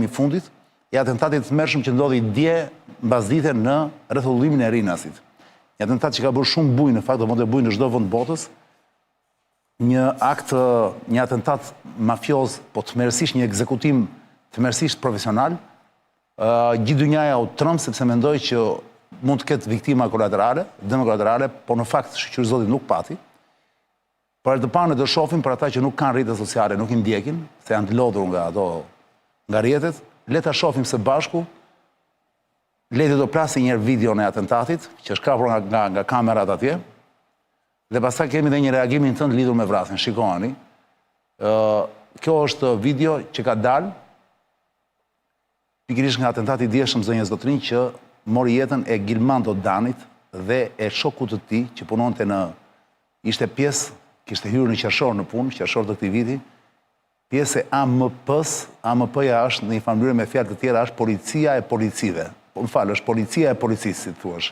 i fundit, i atentatit të mërshëm që ndodhi dje mbasdite në rrethullimin e Rinasit. Një atentat që ka bërë shumë bujë, në fakt do mund të bujë në çdo vend botës, një atentat mafioz, po tmerësisht një ekzekutim tmerësisht profesional. Gjithë dynjaja u trëmbë sepse mendoj që mund të ketë viktima kolaterale, dëme kolaterale, por në fakt shqyrë Zotit nuk pati. Për të parë të shohim për ata që nuk kanë rrjete sociale, nuk i ndjekin, se janë të lodhur nga rrjetet, le ta shohim së bashku. Le të do plasi një video në atentatit, që është kapur nga kamerat atje, dhe pastaj kemi dhe një reagimin tënd lidhur me vrasjen. Shikoni. Kjo është video që ka dalë pikërisht nga atentati i dieshëm zonjës Zotrin, që mori jetën e Gilmando Danit dhe e shokut të tij që punonte ishte pjesë, kishte hyrë në qershor në punë, qershor të këtij viti, pjesë e AMP-s. AMP-ja është në një mënyrë me fjalë të tjera është policia e policive. Më falë, është policia e policisë, si thuash.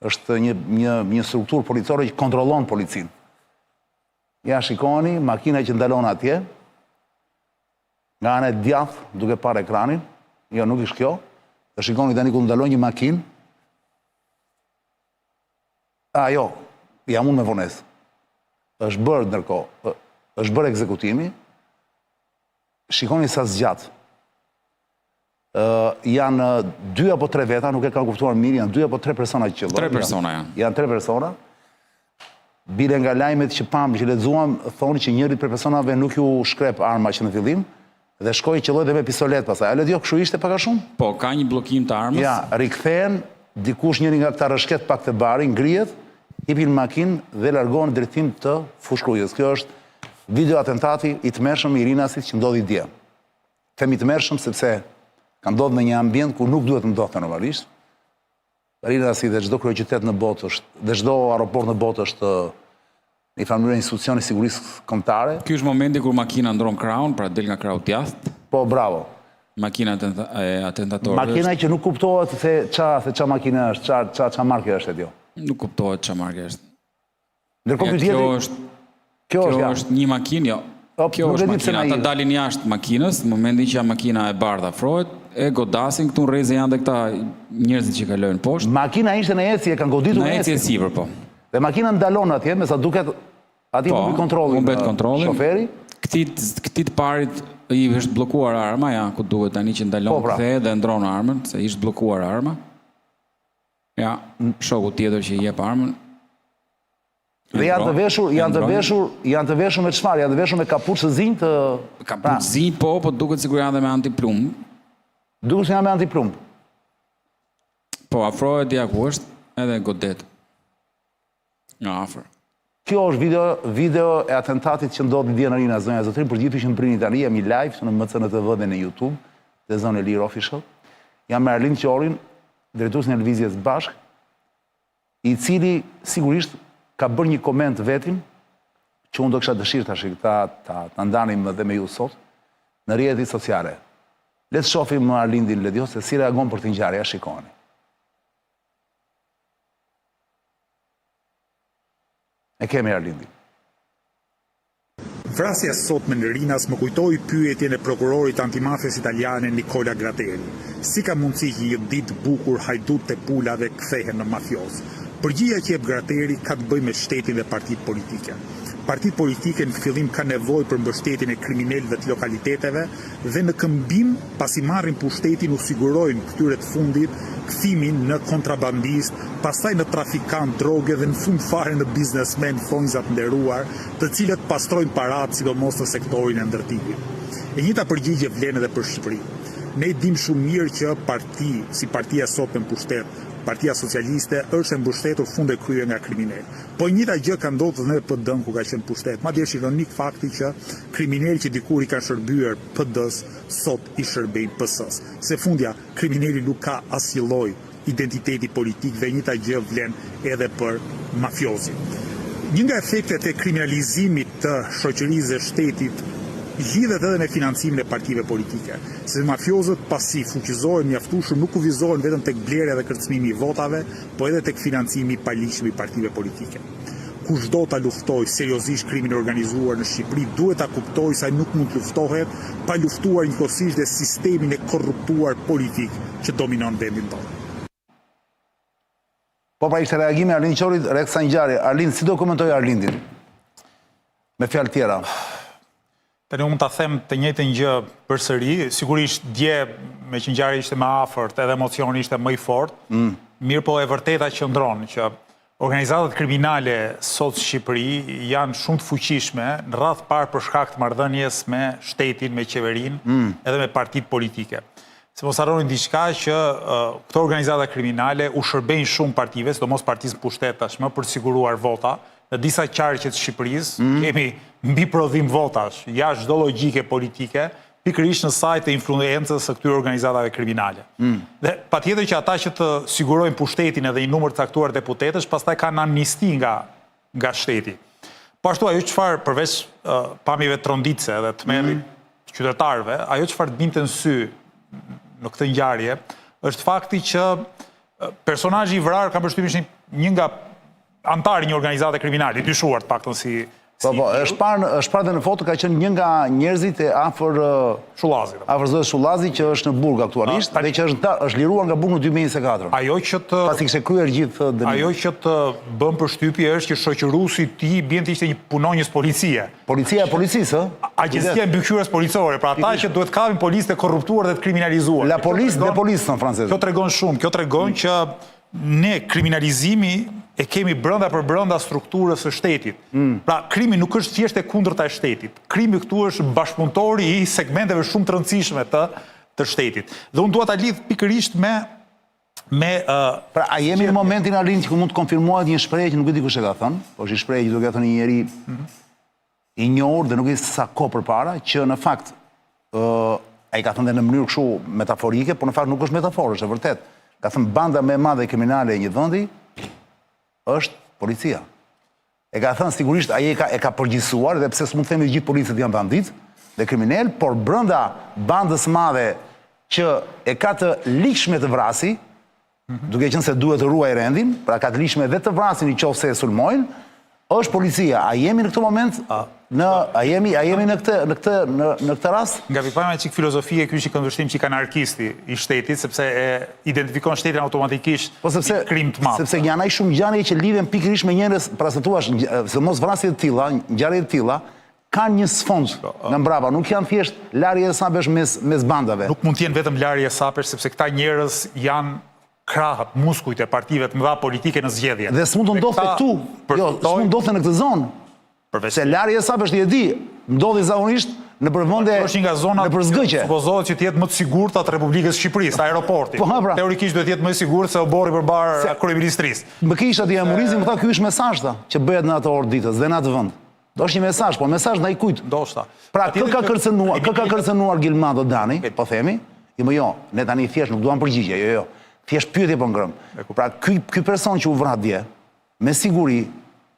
Është një strukturë policore që kontrollon policinë. Ja shikoni, makina që ndalon atje, nga ana e djathtë, duke parë ekranin, jo nuk ishte kjo, dhe shikoni tani ku ndalon një makinë. Jo, jam unë me vonesë. Është bërë ndërkohë, është bërë ekzekutimi. Shikoni sa zgjat. Janë 2 apo 3 veta, nuk e kam kuptuar mirë, janë 2 apo 3 persona që qëllojnë. 3 persona janë. Janë 3 persona. Bile nga lajmet që që lexuam, thonë që njëri prej personave nuk ju shkrep arma që në fillim, dhe shkoi qëlloi dhe me pistolet pastaj. A le jo kështu ishte pak a shumë? Po, ka një bllokim të armës. Ja, rikthehen, dikush njëri nga këta rëshket pak të bari, ngrihet, hipin makinë dhe largohen në drejtim të fushkrujës. Kjo është video atentati i tmerrshëm i Rinasit që ndodhi dje. Themi tmerrshëm sepse ka ndodhur në një ambient ku nuk duhet të ndodhte normalisht. Rinasi dhe çdo kryeqytet në botë është, dhe çdo aeroport në botë është një farë institucioni sigurisë kombëtare. Ky është momenti kur makina ndron krahun, pra del nga krahu djathtë. Po, bravo. Makina e atentatorëve. Makina që nuk kuptohet se ç'a makina është, ç'a marke është ajo. Nuk kuptohet ç'a marke është. Ndërkohë kjo është një makinë, jo. Kjo është makina, ata dalin jashtë makinës, në momentin që makina e bardhë afrohet, e godasin këtu në rreze janë dhe këta njerëzit që kalojnë poshtë. Makina ishte në ecje, kanë goditur në ecje sipër, po. Dhe makina ndalon atje, me sa duket atje humbet kontrollin shoferi. Këtij të parit i është bllokuar arma, ja, ku duhet tani që ndalon kthehet dhe ndron armën, se ishte bllokuar arma. Ja, shoku tjetër që i jep armën. Dhe janë të veshur me çfarë? Janë të veshur me kapucë zinj të... Kapucë zinj, po duket sikur janë dhe me antiplumb. Duket se janë me antiplumb. Po, afrohet dia ku është, edhe godet. Nga afër. Kjo është video e atentatit që ndodhi dje në Rinas, zonja Zotrin, për gjithë që më prini tani, jam i live në MCNTV dhe në YouTube, dhe zonë Elir Official. Jam me Arlind Qorin, drejtues në Lëvizjes Bashk, i cili sigurisht ka bërë një koment vetin, që unë do kësha dëshirë ta ndanim dhe me ju sot, në rrjetet sociale. Le të shohim Arlindin Ledio se si reagon për të ngjarje, shikoni. E kemi Arlindin. Vrasja sot në Rinas më kujtoi pyetjen e prokurorit antimafjes italiane Nicola Gratteri. Si ka mundësi që një ditë bukur hajdut të pulave kthehen në mafioz? Përgjigja që jep Gratteri ka të bëjë me shtetin dhe partitë politike. Partitë politike në fillim kanë nevojë për mbështetjen e kriminalëve të lokaliteteve dhe në këmbim, pasi marrin pushtetin, u sigurojnë këtyre të fundit kthimin në kontrabandist, pastaj në trafikant droge dhe në fund fare në biznesmen thonjzat nderuar, të cilët pastrojnë paratë sidomos në sektorin e ndërtimit. E njëjta përgjigje vlen edhe për Shqipërinë. Ne dim shumë mirë që si partia sot në pushtet, Partia Socialiste është e mbështetur fund e krye nga kriminal. Po njëta gjë ka ndodhur në PD-n ku ka qenë pushtet. Madje është ironik fakti që kriminalë që dikur i kanë shërbyer PD-s sot i shërbejnë PS-s. Se fundja kriminali nuk ka asnjë lloj identiteti politik dhe njëta gjë vlen edhe për mafiozit. Një nga efektet e kriminalizimit të shoqërisë dhe shtetit lidhet edhe me financimin e partive politike, se mafiozët pasi fuqizohen mjaftueshëm nuk kufizohen vetëm tek blerja dhe kërcënimi i votave, po edhe tek financimi i paligjshëm i partive politike. kushdo ta luftoj seriozisht krimin e organizuar në Shqipëri, duhet ta kuptoj se ai nuk mund të luftohet pa luftuar njëkohësisht dhe sistemin e korruptuar politik që dominon vendin tonë. Po pra ishte reagimi Arlind Qorit, Reksa Ngjari. Arlind, si do komentoj Arlindin? Me fjalë tjera. Tani unë ta them të njëjtën gjë përsëri, sigurisht dje me që Ngjari ishte më afërt, edhe emocioni ishte më i fortë, mirë po e vërteta qëndron që organizatat kriminale sot në Shqipëri janë shumë të fuqishme në radhë parë për shkak të marrëdhënies me shtetin, me qeverinë, edhe me partitë politike. Se mos harroni diçka që këto organizata kriminale u shërbejnë shumë partive, sidomos partisë në pushtet tashmë, për të siguruar vota. Në disa qarqe të Shqipërisë kemi mbi prodhim votash, jashtë çdo logjike politike, pikërisht në sajt e influencës së këtyre organizatave kriminale. Dhe patjetër që ata që të sigurojnë pushtetin edhe një numër të caktuar deputetësh, pastaj kanë amnisti nga shteti. Po ashtu ajo çfarë përveç pamjeve tronditse dhe tmerrit të qytetarëve, ajo çfarë binte në sy në këtë ngjarje është fakti që personazhi i vrarë ka përshtypjen një nga antari një organizate kriminale, dyshuar të paktën si... Po, është parë dhe në foto ka qenë një nga njerëzit e afër Shullazit. Afër zotës Shullazi që është në burg aktualisht dhe që është liruar nga burgu në 2024. Pasi kishte kryer gjithë dënimin. Ajo që të bën përshtypje është që shoqëruesi i tij bien të ishte një punonjës policie. Policia e policisë, ë? Agjencia e mbikëqyrjes policore, pra ata që duhet kapin policë të korruptuar dhe të kriminalizuar. La police de police në francez. Kjo tregon shumë, kjo tregon që ne kriminalizimi e kemi brenda për brenda strukturës së shtetit. Pra, krimi nuk është thjesht e kundërta e shtetit. Krimi këtu është bashkëpunëtori i segmenteve shumë të rëndësishme të shtetit. Dhe unë dua ta lidh pikërisht me pra, a jemi në momentin Arlind që mund të konfirmohet një shprehje që nuk e di kush e ka thënë, po është një shprehje që duke thënë një njeri i njohur dhe nuk e di sa kohë përpara, që në fakt ai ka thënë në mënyrë kështu metaforike, por në fakt nuk është metaforë, është e vërtet. Ka thënë banda më e madhe kriminale e një vendi është policia. E ka thënë sigurisht ai e ka përgjithësuar, dhe pse s'mund të themi të gjithë policët janë bandit dhe kriminal, por brenda bandës madhe që e ka të likshme të vrasi, duke qenë se duhet të ruaj rendin, pra ka të likshme dhe të vrasin nëse e sulmojnë, është policia. A jemi në këtë moment a jemi në këtë rast? Nga pikpamja çik filozofie ky është këndvështrim që ka anarkisti i shtetit, sepse e identifikon shtetin automatikisht krim të madh. Sepse janë ai shumë ngjarje që lidhen pikërisht me njerëz, pra se thua, se mos vrasje të tilla, ngjarje të tilla kanë një sfond nga mbrapa, nuk janë thjesht larje e sapesh mes bandave. Nuk mund të jenë vetëm larje e sapesh, sepse këta njerëz janë krahët, muskujt e partive të mëdha politike në zgjedhje. Dhe s'mund të ndodhte këtu, jo, s'mund të ndodhte në këtë zonë. Se larje e sapesh ti e di, ndodhi zakonisht në përvendje në përzgëqe. Supozohet që të jetë më të sigurt atë Republikës Shqipërisë, aeroporti. Teorikisht duhet të jetë më i sigurt se oborri përbar kryeministrisë. Më kisha ti amurizim, më tha ky është mesazh që bëhet në atë orë ditës dhe në atë vend. Do është një mesazh, po mesazh ndaj kujt? Ndoshta. Pra kë ka kërcënuar Gilmando Dani, po themi, jo, ne tani thjesht nuk duam përgjigje, jo. Thjesht pyetje po ngrëm. Pra ky person që u vra dje, me siguri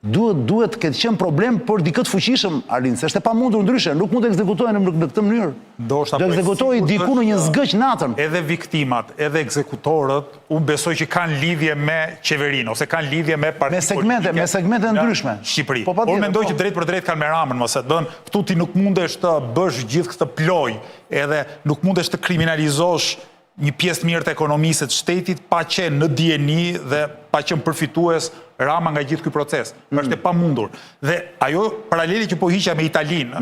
duhet të ketë qenë problem për dikë të fuqishëm, Arlind, se është e pamundur ndryshe, nuk mund të ekzekutohen në këtë mënyrë. Do ekzekutohej diku në një zgëq natën. Edhe viktimat, edhe ekzekutorët, unë besoj që kanë lidhje me qeverinë ose kanë lidhje me partitë politike. Me segmente ndryshme. Shqipëri. Unë mendoj që drejt për drejt kanë me Ramën, mos e bën, këtu ti nuk mundesh të bësh gjithë këtë ploj, edhe nuk mundesh të kriminalizosh një pjesë mirë të ekonomisë të shtetit pa qenë në dieni dhe pa qenë përfitues Rama nga gjithë ky proces. Është e pamundur. Dhe ajo paraleli që po hiqja me Italinë,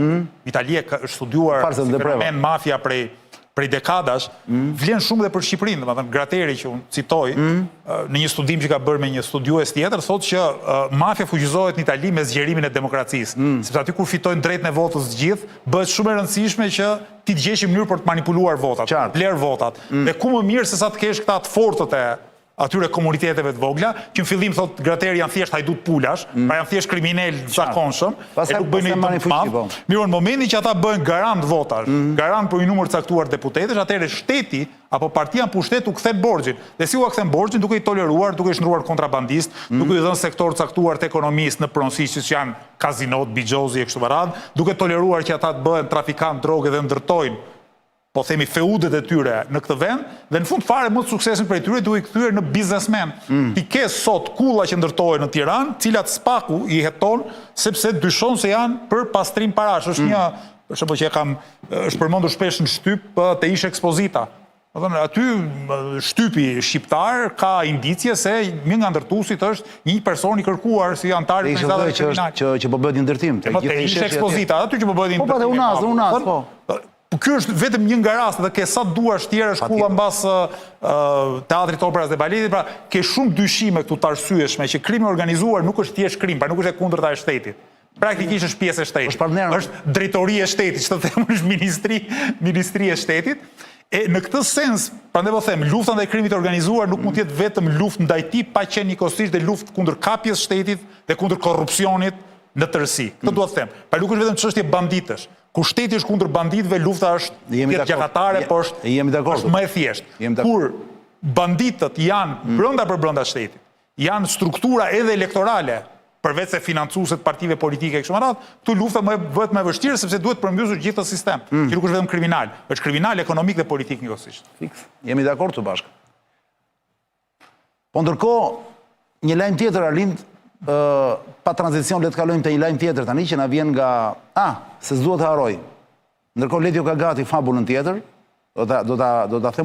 Italia është studiuar si fenomen mafia prej dekadash, vlen shumë dhe për Shqipërinë, domethënë Grateri që unë citoj, në një studim që ka bërë me një studiues tjetër, thotë që mafia fuqizohet në Itali me zgjerimin e demokracisë. Sepse aty kur fitojnë drejtën e votës të gjithë, bëhet shumë e rëndësishme që ti të gjesh një mënyrë për të manipuluar votat, bler votat. Dhe ku më mirë se sa të kesh këta të fortët e atyre komuniteteve të vogla, që në fillim thot Grateri janë thjesht hajdut pulash, pra janë thjesht kriminal zakonshëm, e nuk bëjnë një të madh. Mirë, në momentin që ata bëjnë garant votash, garant për një numër caktuar deputetësh, atëherë shteti apo partia në pushtet u kthen borxhin. Dhe si u kthen borxhin, duke i toleruar, duke i shndruar kontrabandist, duke i dhënë sektor caktuar të ekonomisë në pronësi që janë kazinot, bixhozi e kështu me radhë, duke toleruar që ata të bëhen trafikantë droge dhe ndërtojnë po themi feudet e tyre në këtë vend, dhe në fund fare më të suksesin për e tyre duhet kthyer në biznesmen. Ti ke sot kulla që ndërtohen në Tiranë, cilat spaku i heton sepse dyshon se janë për pastrim parash. Është një, për shembull që është përmendur shpesh në shtyp te ish ekspozita. Aty shtypi shqiptar ka indicje se një nga ndërtuesit është një person i kërkuar si antar i organizatave kriminale. Që po bëhet një ndërtim. Te ish ekspozita, aty që po bëhet një ndërtim. Po, unaz, po. Ky është vetëm një nga rastet, dhe ke sa duash tjera shkulla mbas teatrit, operas dhe baletit, pra ke shumë dyshime këtu të arsyeshme që krimi organizuar nuk është thjesht krim, pra nuk është e kundërta e shtetit. Praktikisht është pjesë e shtetit. Është drejtori e shtetit, që të them është ministri e shtetit. E në këtë sens, prandaj po them, lufta ndaj krimit organizuar nuk mund të jetë vetëm luftë ndaj tij, pa qenë njëkohësisht dhe luftë kundër kapjes shtetit dhe kundër korrupsionit në tërësi. Këtë dua të them. Pra nuk është vetëm çështje banditësh. Kur shteti është kundër banditëve, lufta është gjykatare, po është më e thjeshtë. Kur banditët janë brenda shtetit, janë struktura edhe elektorale, përveç se financueset partive politike e kështu me radhë, këtu lufta bëhet më e vështirë sepse duhet përmbysur gjithë këtë sistem, që nuk është vetëm kriminal, është kriminal, ekonomik dhe politik njëkohësisht. Fiks. Jemi dakord të bashkë. Po ndërkohë, një lajm tjetër Arlind, pa tranzicion le të kalojmë te një lajm tjetër tani që na vjen nga se s'duhet të harroj. Ndërkohë Letjo ka gati fabulën tjetër, do ta them